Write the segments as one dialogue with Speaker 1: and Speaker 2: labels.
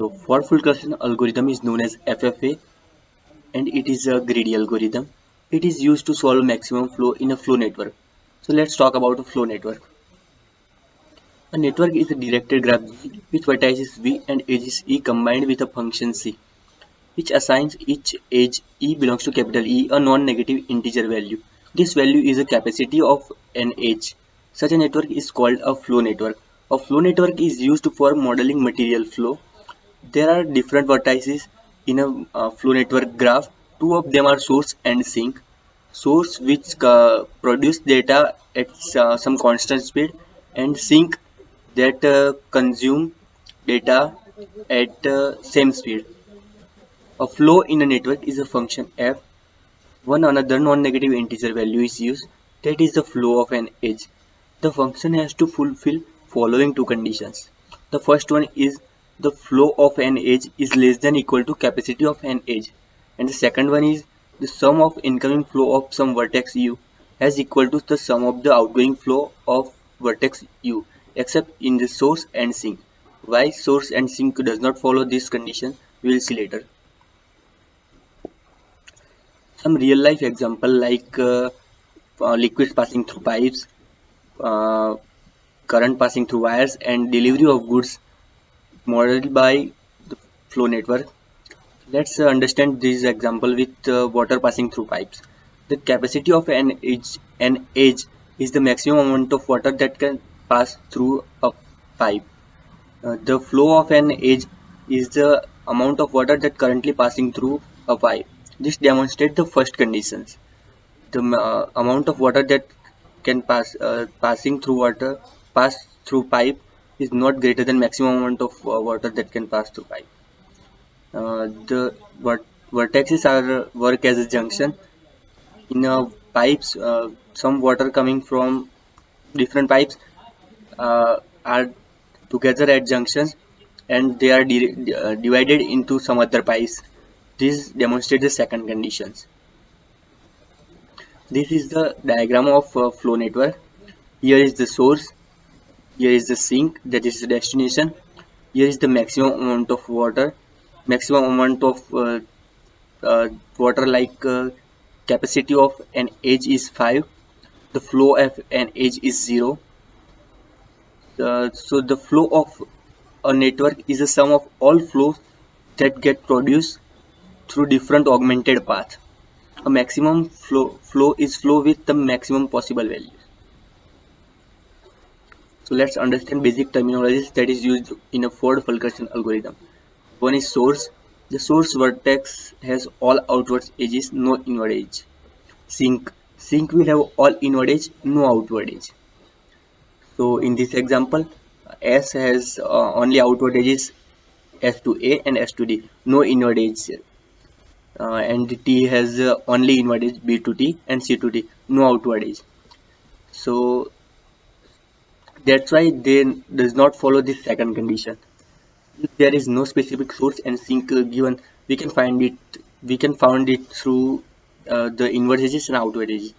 Speaker 1: So for Fulkerson algorithm is known as FFA, and it is a greedy algorithm. It is used to solve maximum flow in a flow network. So let's talk about a flow network. A network is a directed graph G with vertices V and edges E combined with a function C, which assigns each edge E belongs to capital E a non-negative integer value. This value is a capacity of an edge. Such a network is called a flow network. A flow network is used for modeling material flow. There are different vertices in a flow network graph. Two of them are source and sink. Source, which produce data at some constant speed, and sink, that consume data at same speed. A flow in a network is a function f. One another non-negative integer value is used, that is the flow of an edge. The function has to fulfill following two conditions. The first one is the flow of an edge is less than equal to capacity of an edge, and the second one is the sum of incoming flow of some vertex u as equal to the sum of the outgoing flow of vertex u, except in the source and sink. Why source and sink does not follow this condition, we will see later. Some real life example like liquids passing through pipes, uh, current passing through wires, and delivery of goods modeled by the flow network. Let's understand this example with water passing through pipes. The capacity of an edge is the maximum amount of water that can pass through a pipe. The flow of an edge is the amount of water that currently passing through a pipe. This demonstrates the first conditions. The amount of water that can pass through pipe is not greater than maximum amount of water that can pass through pipe. The vertices are work as a junction in pipes. Some water coming from different pipes are together at junctions, and they are divided into some other pipes. This demonstrates the second conditions. This is the diagram of flow network. Here is the source, here is the sink, that is the destination. Here is the maximum amount of water. Maximum amount of water, like capacity of an edge is 5. The flow of an edge is 0. So the flow of a network is a sum of all flows that get produced through different augmented paths. A maximum flow is flow with the maximum possible value. So let's understand basic terminologies that is used in a Ford-Fulkerson algorithm. One is source. The source vertex has all outward edges, no inward edge. Sink. Sink will have all inward edge, no outward edge. So in this example, S has only outward edges S to A and S to D, no inward edge. And T has only inward edge B to T and C to D, no outward edge. So that's why they does not follow this second condition. If there is no specific source and sink given, we can find it through the inward edges and outward edges.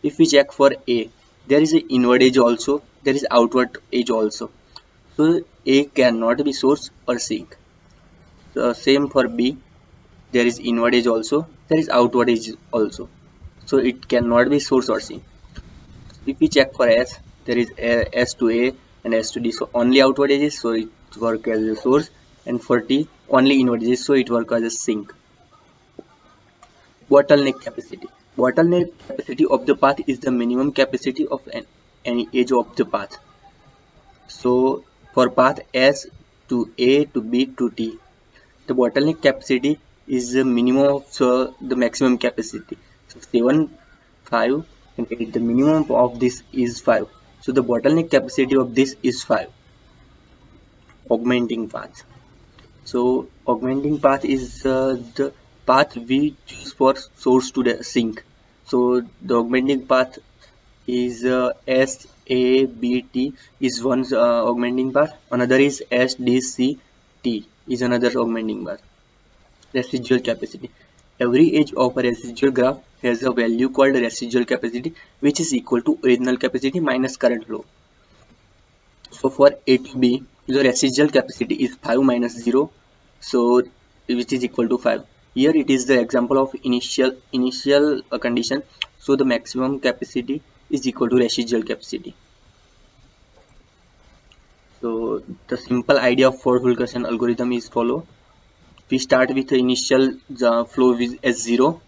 Speaker 1: If we check for A, there is an inward edge also, there is outward edge also. So A cannot be source or sink. So same for B, there is inward edge also, there is outward edge also. So it cannot be source or sink. If we check for S, there is S to A and S to D, so only outward edges, so it works as a source, and for T only inward edges, so it works as a sink. Bottleneck capacity. Bottleneck capacity of the path is the minimum capacity of any edge of the path. So for path S to A to B to T, the bottleneck capacity is the minimum of the maximum capacity. So 7, 5, and 8. The minimum of this is 5. So the bottleneck capacity of this is 5. Augmenting path. So augmenting path is the path we choose for source to the sink. So the augmenting path is S A B T is one augmenting path. Another is S D C T is another augmenting path. Residual capacity. Every edge of a residual graph has a value called residual capacity, which is equal to original capacity minus current flow. So for A to B, the residual capacity is 5 minus 0, so which is equal to 5. Here it is the example of initial condition, so the maximum capacity is equal to residual capacity. So the simple idea for Fulkerson algorithm is follow. We start with the initial flow with as 0.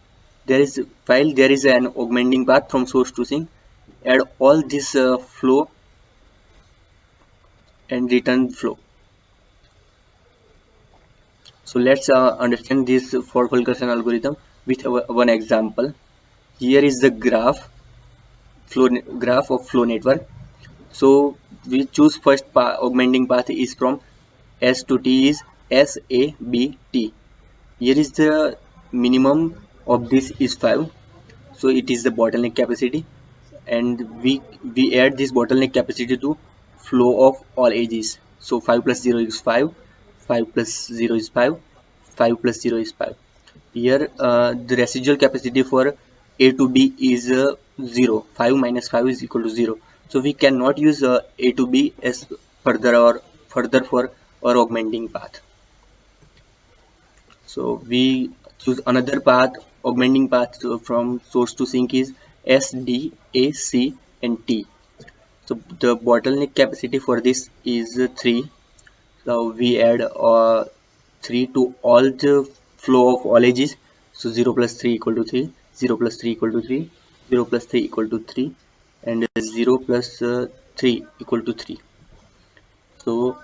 Speaker 1: There is while there is an augmenting path from source to sink, add all this flow and return flow. So let's understand this for Fulkerson algorithm with one example. Here is the graph of flow network. So we choose first augmenting path is from S to T is S A B T. Here is the minimum of this is 5. So it is the bottleneck capacity, and we add this bottleneck capacity to flow of all edges. So 5 plus 0 is 5, 5 plus 0 is 5, 5 plus 0 is 5. Here the residual capacity for A to B is 0. 5 minus 5 is equal to 0. So we cannot use A to B as further for our augmenting path. So we choose another path, augmenting path from source to sink is S, D, A, C and T. So the bottleneck capacity for this is 3. So we add 3 to all the flow of all edges. So 0 plus 3 equal to 3, 0 plus 3 equal to 3, 0 plus 3 equal to 3 and 0 plus 3 equal to 3. So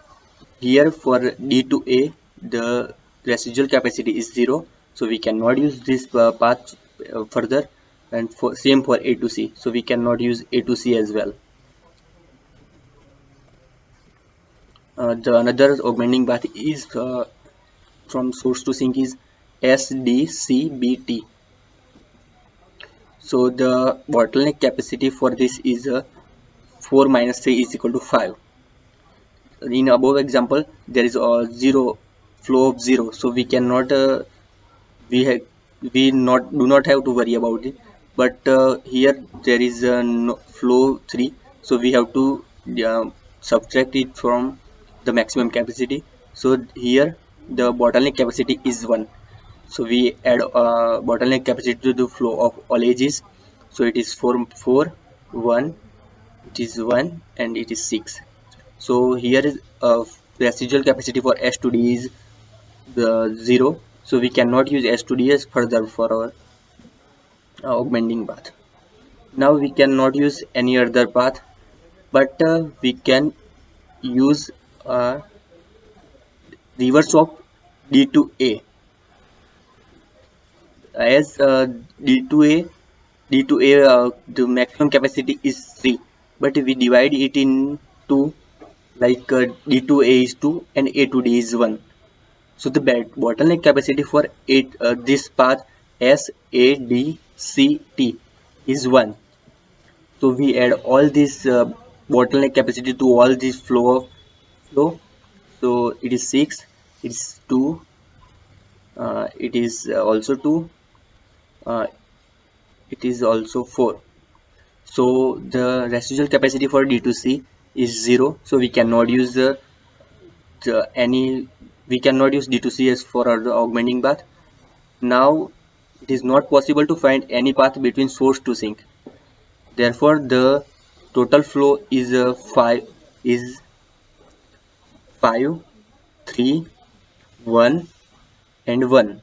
Speaker 1: here for D to A, the residual capacity is 0, so we cannot use this path further, and for same for A to C, so we cannot use A to C as well. The another augmenting path is from source to sink is SDCBT. So the bottleneck capacity for this is 4 minus 3 is equal to 5. In above example, there is a 0 flow of 0, so we cannot we have we not do not have to worry about it, but here there is a flow 3, so we have to subtract it from the maximum capacity. So here the bottleneck capacity is 1, so we add bottleneck capacity to the flow of all edges, so it is 4 1, it is 1 and it is 6. So here is residual capacity for S to D is the 0, so we cannot use S to D as further for our augmenting path. Now we cannot use any other path, but we can use reverse of D to A, as D to A the maximum capacity is 3, but we divide it into like D to A is 2 and A to D is 1. So the bottleneck capacity for this path SADCT is 1. So we add all this bottleneck capacity to all this flow. So it is 6, it is 2, it is also 2, uh, it is also 4. So the residual capacity for D2C is 0. So we cannot use any we cannot use D2C as for our augmenting path. Now it is not possible to find any path between source to sink. Therefore, the total flow is 5, 3, 1 and 1.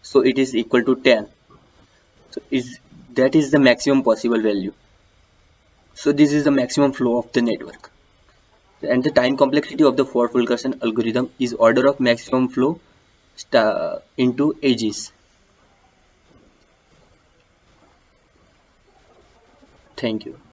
Speaker 1: So it is equal to 10. So that is the maximum possible value. So this is the maximum flow of the network. And the time complexity of the Fulkerson algorithm is order of maximum flow into edges. Thank you.